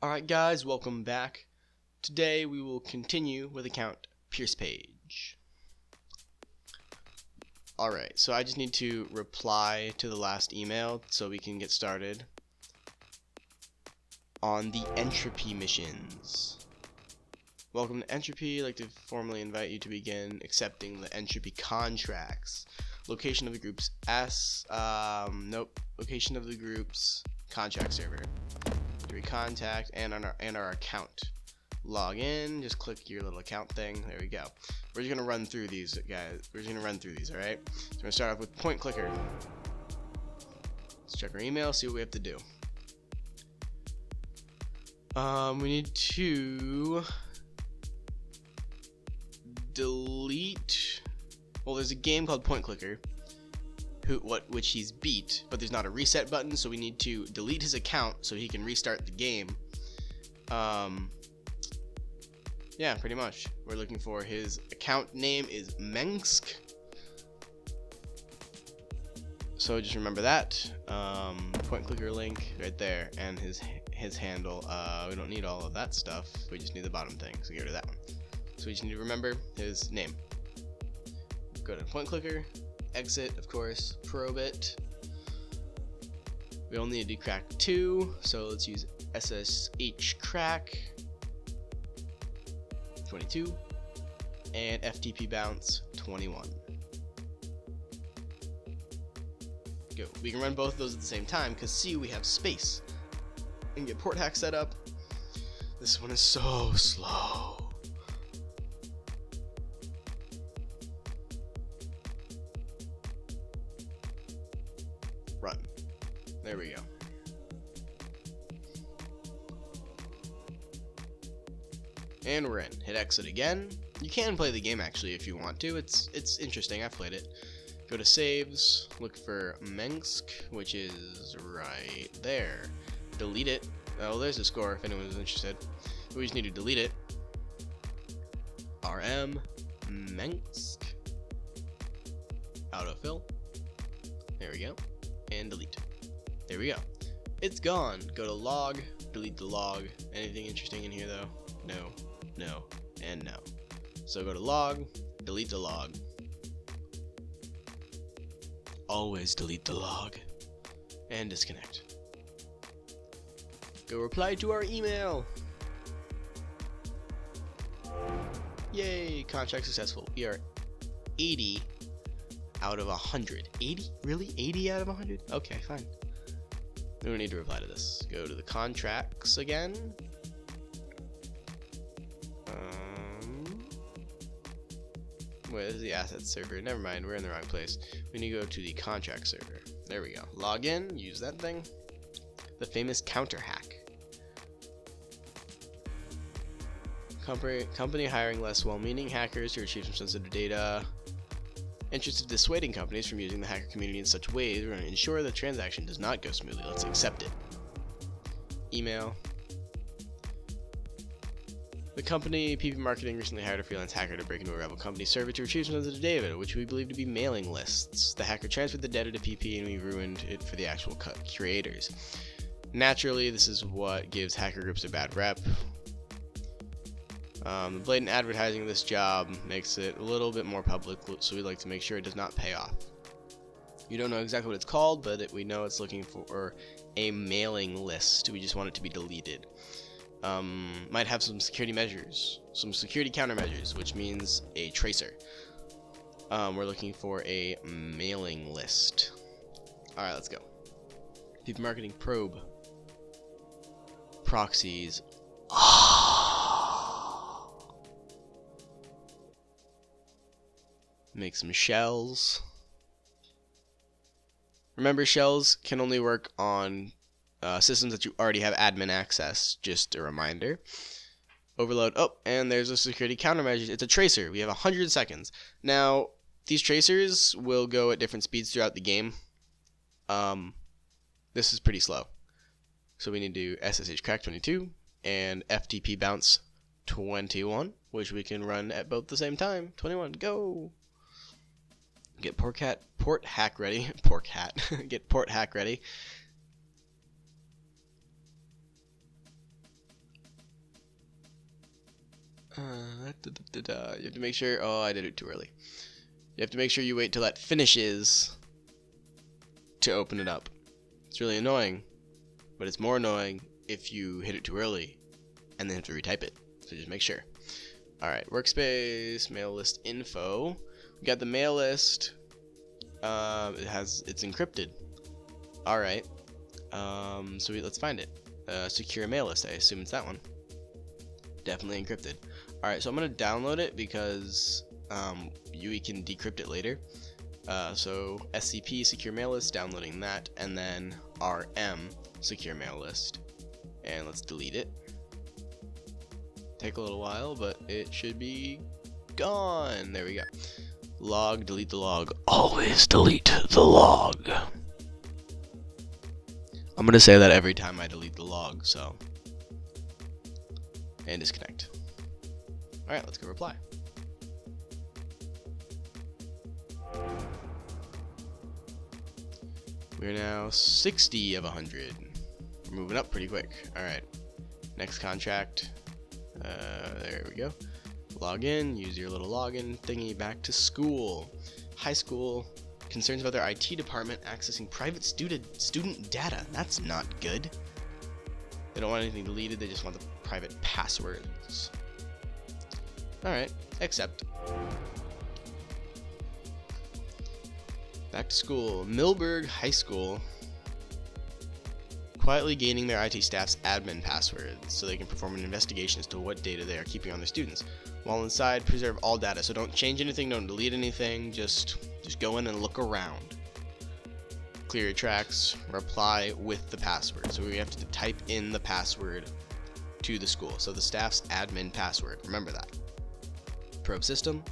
Alright guys, welcome back. Today we will continue with account Piercepage. Alright, so I just need to reply to the last email so we can get started on the Entropy missions. Welcome to Entropy. I'd like to formally invite you to begin accepting the Entropy contracts. Location of the group's location of the group's contract server. Contact and our account. Log in, just click your little account thing. There we go. We're just gonna run through these, guys. We're just gonna run through these, alright? So we're gonna start off with point clicker. Let's check our email, see what we have to do. We need to delete. Well, there's a game called Point Clicker, which he's beat, but there's not a reset button, so we need to delete his account so he can restart the game. Yeah, pretty much. We're looking for his account name is Mengsk. So just remember that. Point clicker link right there, and his handle. We don't need all of that stuff. We just need the bottom thing, so get rid of that one. So we just need to remember his name. Go to point clicker. Exit, of course, probe it. We only need to crack 2, so let's use SSH crack 22 and FTP bounce 21. Go. We can run both of those at the same time because see, we have space. And get port hack set up. This one is so slow. Run. There we go. And we're in. Hit exit again. You can play the game actually if you want to. It's interesting. I've played it. Go to saves. Look for Mengsk, which is right there. Delete it. Oh, there's a score if anyone is interested. We just need to delete it. RM Mengsk. Autofill. There we go. And delete. There we go. It's gone. Go to log, delete the log. Anything interesting in here though? No, no, and no. So go to log, delete the log. Always delete the log. And disconnect. Go reply to our email. Yay, contract successful. We are 80 out of 100. 80? Really? 80 out of 100? Okay, fine. We don't need to reply to this. Go to the contracts again. Where's the assets server? Never mind, we're in the wrong place. We need to go to the contract server. There we go. Log in, use that thing. The famous counter hack. Company hiring less well-meaning hackers to retrieve some sensitive data. Interested in dissuading companies from using the hacker community in such ways, we're going to ensure the transaction does not go smoothly. Let's accept it. Email. The company, PP Marketing, recently hired a freelance hacker to break into a rival company's server to retrieve some sensitive data, which we believe to be mailing lists. The hacker transferred the data to PP and we ruined it for the actual creators. Naturally, this is what gives hacker groups a bad rep. The blatant advertising of this job makes it a little bit more public, so we'd like to make sure it does not pay off. You don't know exactly what it's called, but we know it's looking for a mailing list. We just want it to be deleted. Might have some security measures, some security countermeasures, which means a tracer. We're looking for a mailing list. Alright, let's go. People marketing probe. Proxies. Make some shells. Remember, shells can only work on systems that you already have admin access. Just a reminder. Overload. Oh, and there's a security countermeasure. It's a tracer. We have 100 seconds. Now, these tracers will go at different speeds throughout the game. This is pretty slow. So we need to do SSH crack 22 and FTP bounce 21, which we can run at both the same time. 21, go! Get port hack ready. Get port hack ready. You have to make sure. Oh, I did it too early. You have to make sure you wait till that finishes to open it up. It's really annoying, but it's more annoying if you hit it too early and then have to retype it. So just make sure. Alright, workspace, mail list info. We got the mail list. It's encrypted. Alright. So let's find it. Secure mail list, I assume it's that one. Definitely encrypted. Alright, so I'm gonna download it because we can decrypt it later. So SCP secure mail list, downloading that, and then RM secure mail list. And let's delete it. Take a little while, but it should be gone. There we go. Log, delete the log. Always delete the log. I'm gonna say that every time I delete the log, so. And disconnect. Alright, let's go reply. We're now 60 of 100. We're moving up pretty quick. Alright. Next contract. There we go. Log in, use your little login thingy. Back to school. High school. Concerns about their IT department accessing private student data. That's not good. They don't want anything deleted, they just want the private passwords. Alright, accept. Back to school. Millburg High School. Quietly gaining their IT staff's admin passwords so they can perform an investigation as to what data they are keeping on their students. While inside, preserve all data. So don't change anything, don't delete anything, just go in and look around. Clear your tracks, reply with the password. So we have to type in the password to the school. So the staff's admin password, remember that. Probe system.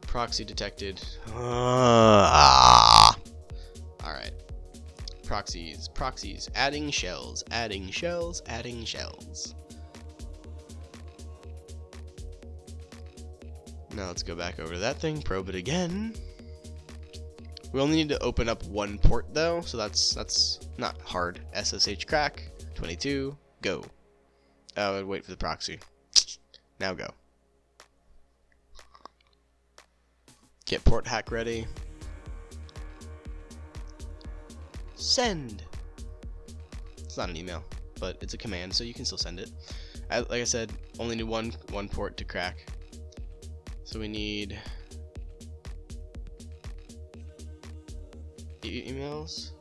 Proxy detected. Alright. Proxies, adding shells. Now let's go back over to that thing, probe it again. We only need to open up one port though, so that's not hard. SSH crack, 22, go. Oh, I'd wait for the proxy. Now go. Get port hack ready. Send. It's not an email, but it's a command, so you can still send it. Like I said, only need one port to crack. So we need emails.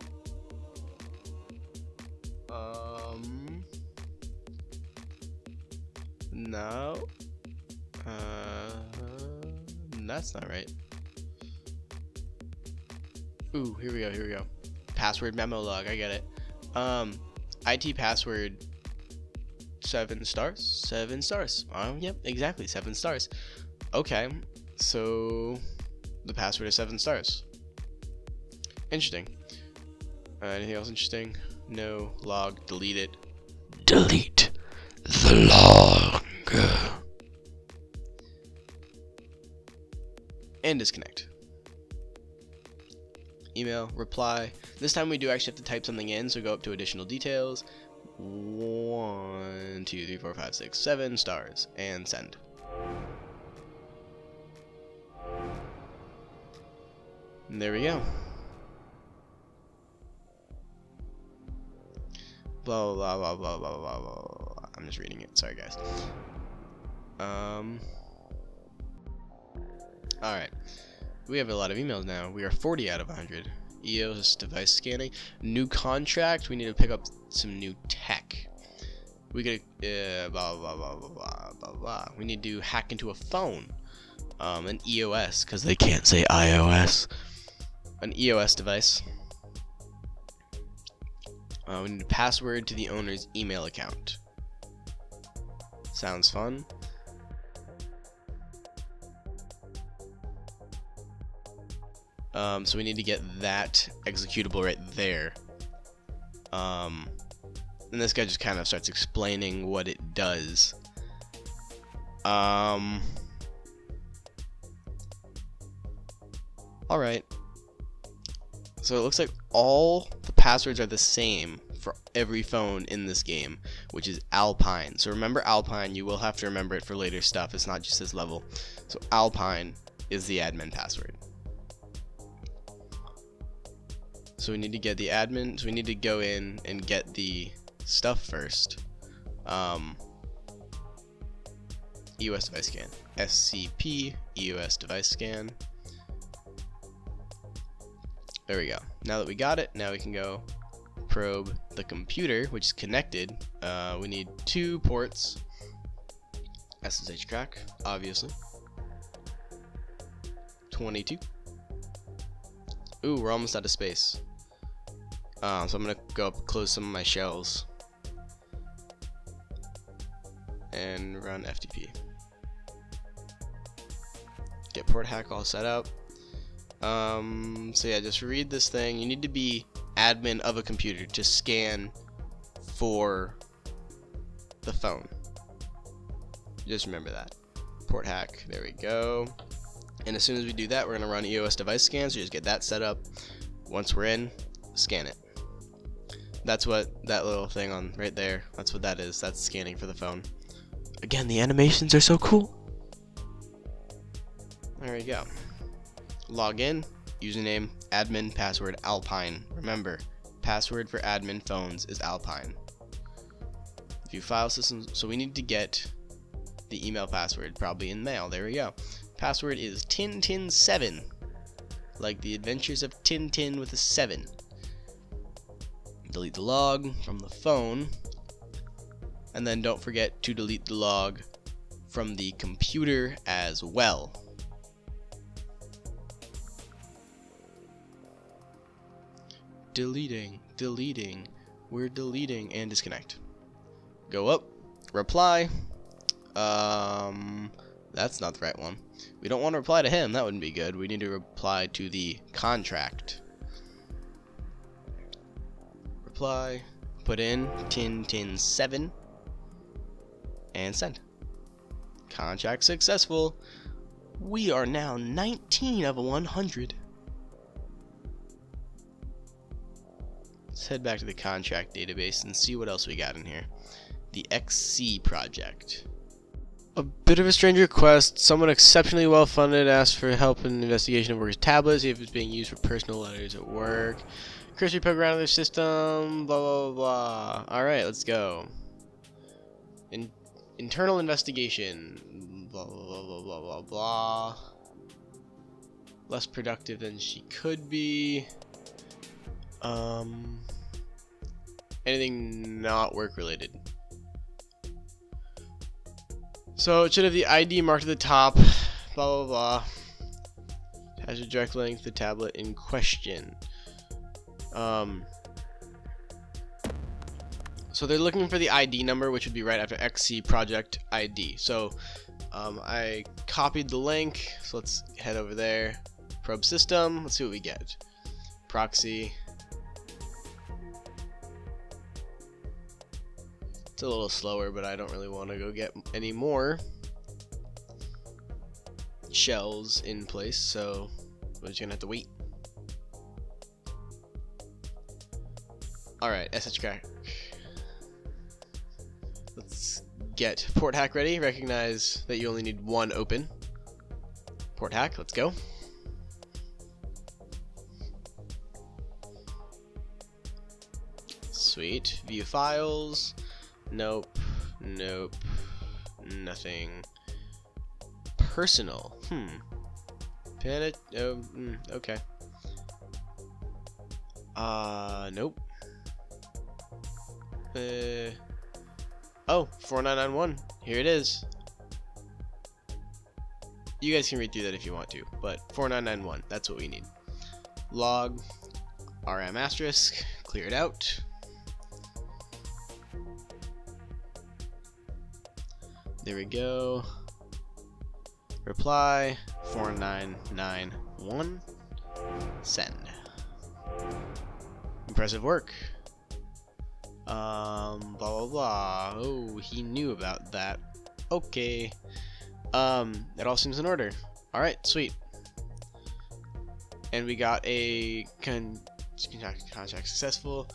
No. That's not right. Ooh, here we go. Password memo log, I get it. IT password 7 stars? 7 stars. Yep, exactly, 7 stars. Okay, so the password is 7 stars. Interesting. Anything else interesting? No. Log, delete it. Delete the log. And disconnect. Email, reply. This time we do actually have to type something in, so go up to additional details. 1, 2, 3, 4, 5, 6, 7 stars. And send. And there we go. Blah blah blah blah blah blah blah. I'm just reading it. Sorry, guys. Alright. We have a lot of emails now. We are 40 out of 100. EOS device scanning. New contract. We need to pick up some new tech. We get blah blah blah blah blah blah blah. We need to hack into a phone. An EOS, because they can't say iOS. An EOS device. We need a password to the owner's email account. Sounds fun. So we need to get that executable right there. And this guy just kind of starts explaining what it does. Alright. So it looks like all the passwords are the same for every phone in this game, which is Alpine. So remember Alpine, you will have to remember it for later stuff. It's not just this level. So Alpine is the admin password. So we need to get the admin, so we need to go in and get the stuff first. EOS device scan. SCP EOS device scan. There we go. Now that we got it, now we can go probe the computer, which is connected. We need 2 ports. SSH crack, obviously. 22. Ooh, we're almost out of space. So I'm gonna go up close some of my shells and run FTP. Get port hack all set up. So yeah, just read this thing. You need to be admin of a computer to scan for the phone. Just remember that. Port hack, there we go. And as soon as we do that, we're gonna run EOS device scan, so just get that set up. Once we're in, scan it. That's what that little thing on right there, that's what that is. That's scanning for the phone. Again, the animations are so cool. There we go. Log in, username, admin, password, Alpine. Remember, password for admin phones is Alpine. View file systems, so we need to get the email password, probably in mail. There we go. Password is Tintin7, like the adventures of Tintin with a 7. Delete the log from the phone, and then don't forget to delete the log from the computer as well. Deleting, we're deleting, and disconnect. Go up, reply. That's not the right one. We don't want to reply to him, that wouldn't be good. We need to reply to the contract. Reply, put in Tintin7, and send. Contract successful. We are now 19 of 100. Let's head back to the contract database and see what else we got in here. The XC project. A bit of a strange request. Someone exceptionally well funded asked for help in the investigation of workers' tablets, see if it's being used for personal letters at work. Cursory poke around their system, blah blah blah. Alright, let's go. Internal investigation, blah blah blah blah blah blah. Less productive than she could be. Anything not work related. So it should have the ID marked at the top, blah blah blah. Has a direct link to the tablet in question. So they're looking for the ID number, which would be right after XC project ID. So I copied the link, so let's head over there. Probe system, let's see what we get. Proxy. It's a little slower, but I don't really want to go get any more shells in place, so we're just gonna have to wait. Alright, SSH crack. Let's get port hack ready. Recognize that you only need 1 open. Port hack, let's go. Sweet. View files. Nope. Nope. Nothing. Personal. Okay. Nope. Oh, 4991. Here it is. You guys can read through that if you want to, but 4991, that's what we need. Log, RM asterisk, clear it out. There we go. Reply, 4991, send. Impressive work. Blah blah blah. Oh, he knew about that. Okay. It all seems in order. Alright, sweet. And we got a contract successful.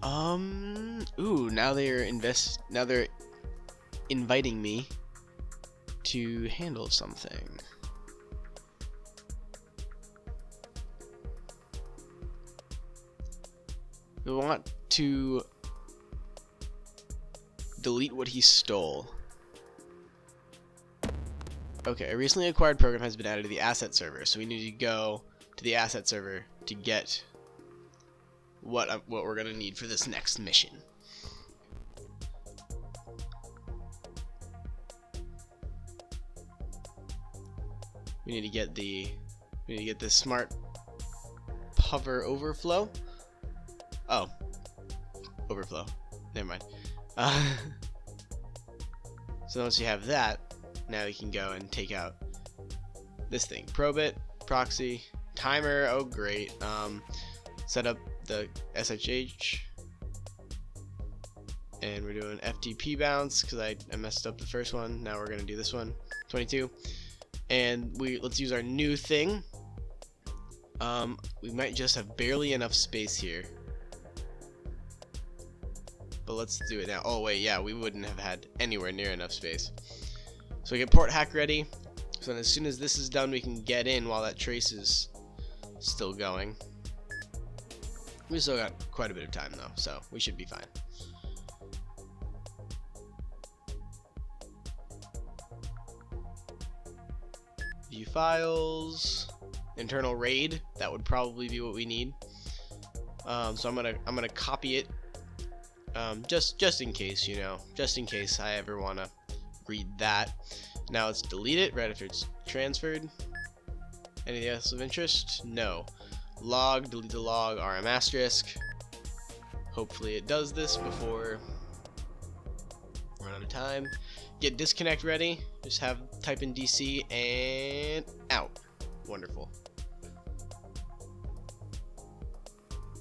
Ooh, now they're inviting me to handle something. We want to delete what he stole. Okay, a recently acquired program has been added to the asset server, so we need to go to the asset server to get what we're gonna need for this next mission. We need to get the smart hover overflow. Oh, overflow. Never mind. So once you have that, now you can go and take out this thing. Probit, proxy, timer. Oh great. Set up the SSH, and we're doing FTP bounce because I messed up the first one. Now we're gonna do this one. 22, and let's use our new thing. We might just have barely enough space here, but let's do it now. Oh wait, yeah, we wouldn't have had anywhere near enough space. So we get port hack ready. So as soon as this is done, we can get in while that trace is still going. We still got quite a bit of time though, so we should be fine. View files, internal RAID. That would probably be what we need. So I'm gonna copy it, just in case, you know, just in case I ever wanna read that. Now let's delete it right after it's transferred. Anything else of interest? No. Log, delete the log, RM asterisk. Hopefully it does this before we run out of time. Get disconnect ready. Just type in DC and out. Wonderful.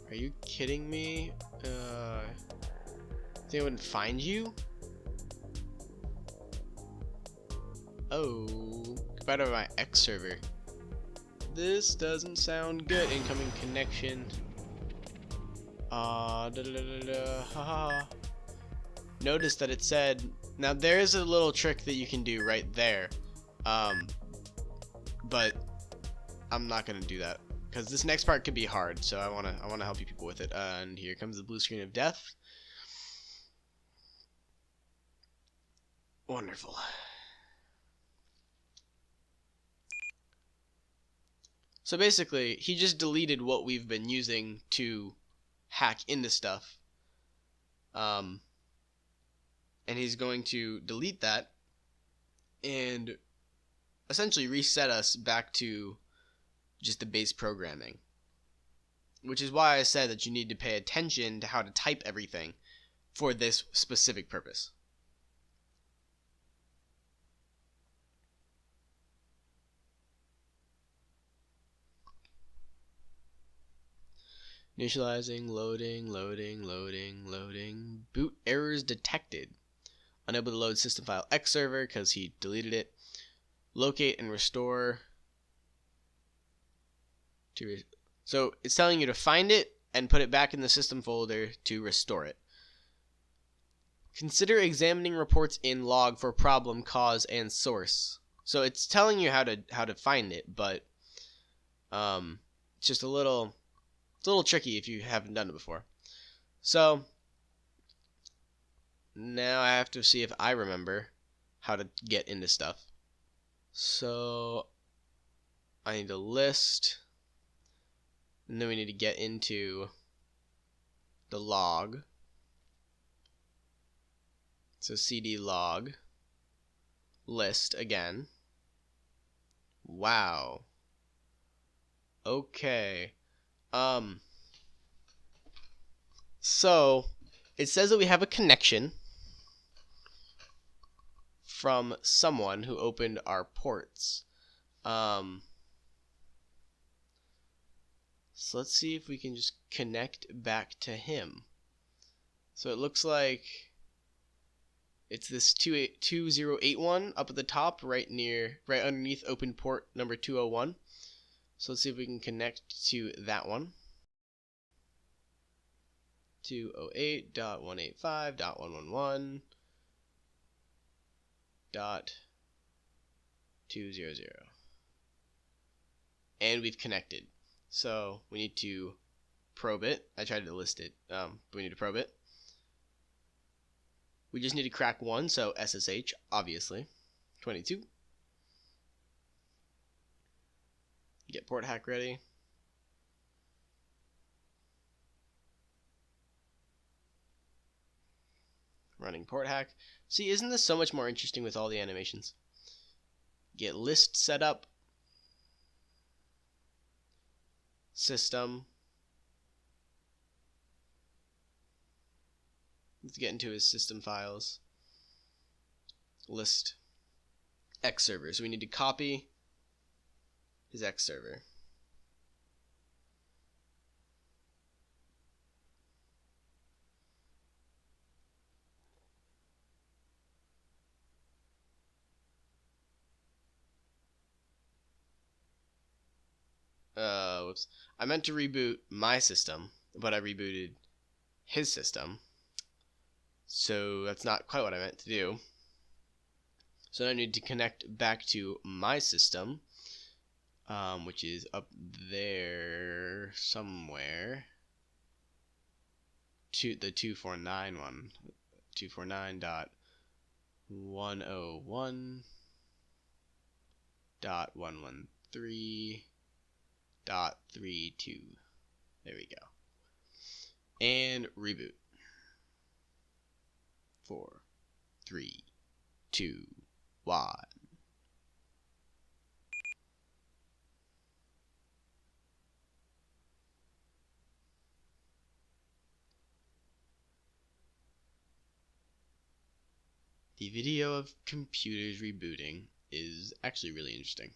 Are you kidding me? Think I wouldn't find you? Oh, goodbye to my X server. This doesn't sound good. Incoming connection. Notice that it said. Now there is a little trick that you can do right there, but I'm not gonna do that because this next part could be hard. So I wanna help you people with it. And here comes the blue screen of death. Wonderful. So basically, he just deleted what we've been using to hack into stuff. And he's going to delete that and essentially reset us back to just the base programming. Which is why I said that you need to pay attention to how to type everything for this specific purpose. Initializing, loading. Boot errors detected. Unable to load system file X server because he deleted it. Locate and restore. So it's telling you to find it and put it back in the system folder to restore it. Consider examining reports in log for problem, cause, and source. So it's telling you how to find it, but it's just a little tricky if you haven't done it before. So now I have to see if I remember how to get into stuff. So I need to list, and then we need to get into the log. So cd log list again. Wow. Okay. So it says that we have a connection from someone who opened our ports. So let's see if we can just connect back to him. So it looks like it's this 2081 up at the top, right underneath open port number 201. So let's see if we can connect to that one. 208.185.111.200. And we've connected. So we need to probe it. I tried to list it, but we need to probe it. We just need to crack one, so SSH, obviously. 22. Get port hack ready. Running port hack. See, isn't this so much more interesting with all the animations? Get list set up. System. Let's get into his system files. List. X server. So we need to copy his X server. Whoops. I meant to reboot my system, but I rebooted his system. So that's not quite what I meant to do. So now I need to connect back to my system, which is up there somewhere. To the 249 one. 249.101.113.32. There we go. And reboot. 4, 3, 2, 1. The video of computers rebooting is actually really interesting.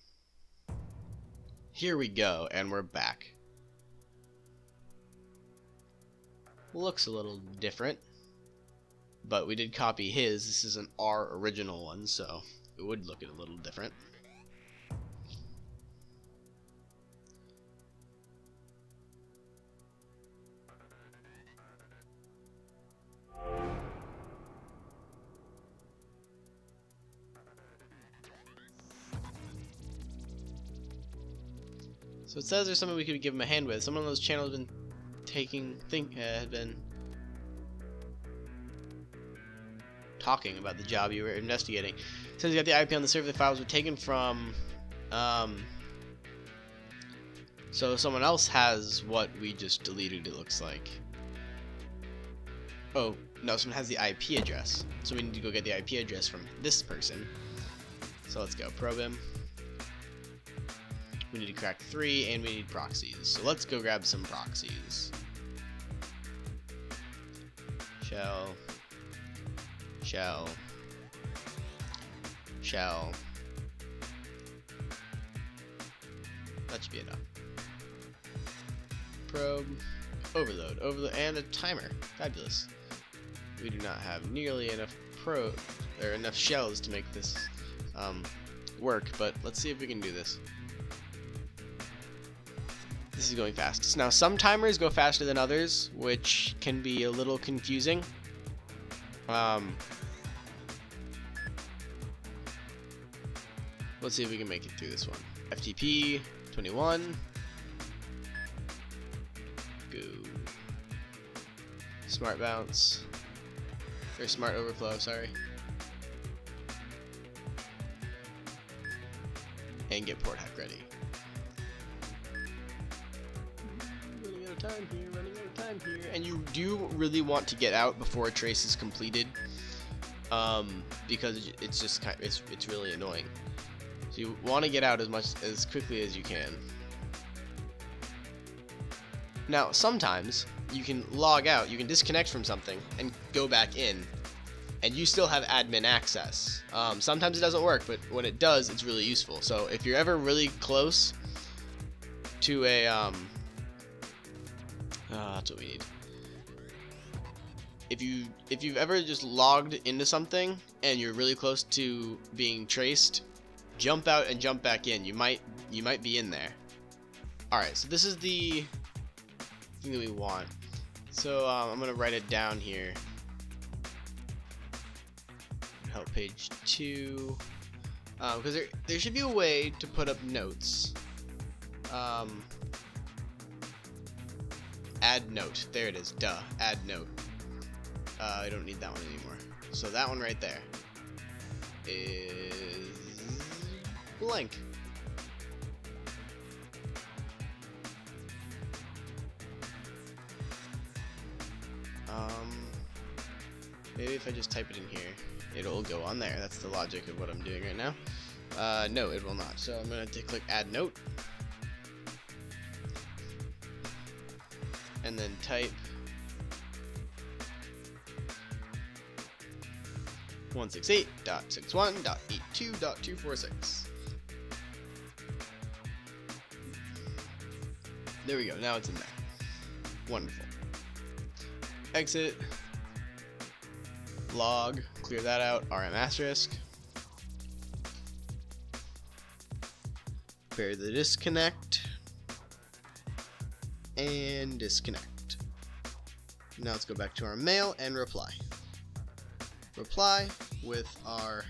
Here we go, and we're back. Looks a little different, but we did copy his. This isn't our original one, so it would look a little different. So it says there's something we could give him a hand with. Someone on those channels has been talking about the job you were investigating. It says you got the IP on the server. The files were taken from. So someone else has what we just deleted. It looks like. Oh no, someone has the IP address. So we need to go get the IP address from this person. So let's go probe him. We need to crack 3, and we need proxies. So let's go grab some proxies. Shell. That should be enough. Probe. Overload, and a timer. Fabulous. We do not have nearly enough enough shells to make this work, but let's see if we can do this. This is going fast. Now, some timers go faster than others, which can be a little confusing. Let's see if we can make it through this one. FTP 21. Go. Smart bounce. Or smart overflow, sorry. And get port hack ready. Running out of time here, And you do really want to get out before a trace is completed, because it's just it's really annoying. So you want to get out as quickly as you can. Now, sometimes you can log out, you can disconnect from something and go back in, and you still have admin access. Sometimes it doesn't work, but when it does, it's really useful. So if you're ever really close to a that's what we need. If you've ever just logged into something and you're really close to being traced, jump out and jump back in. You might be in there. All right, so this is the thing that we want. So I'm gonna write it down here. Help page 2, because there should be a way to put up notes. Add note. There it is. Duh. Add note. I don't need that one anymore. So that one right there is blank. Maybe if I just type it in here, it'll go on there. That's the logic of what I'm doing right now. No, it will not. So I'm going to click Add Note. And then type 168.61.82.246. There we go. Now it's in there. Wonderful. Exit. Log. Clear that out. RM asterisk. Prepare the disconnect. And disconnect. Now let's go back to our mail and reply. Reply with our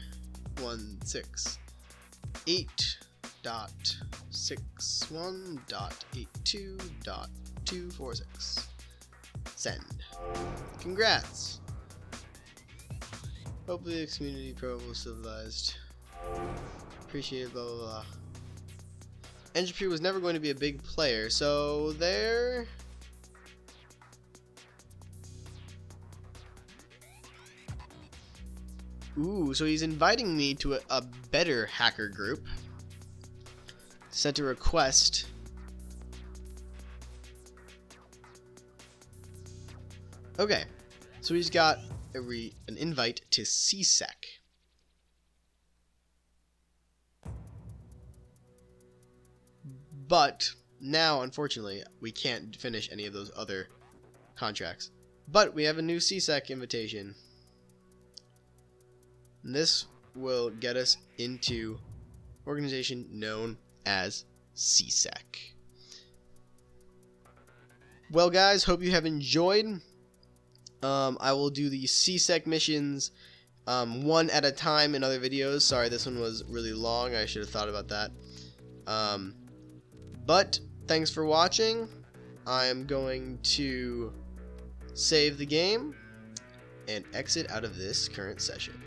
168.61.82.246. Send. Congrats. Hopefully the community probe was civilized. Appreciate it, blah blah blah. Entropy was never going to be a big player, so there. Ooh, so he's inviting me to a better hacker group. Sent a request. Okay, so he's got an invite to CSEC. But now, unfortunately, we can't finish any of those other contracts. But we have a new CSEC invitation. And this will get us into organization known as CSEC. Well, guys, hope you have enjoyed. I will do the CSEC missions one at a time in other videos. Sorry, this one was really long. I should have thought about that. But thanks for watching. I'm going to save the game and exit out of this current session.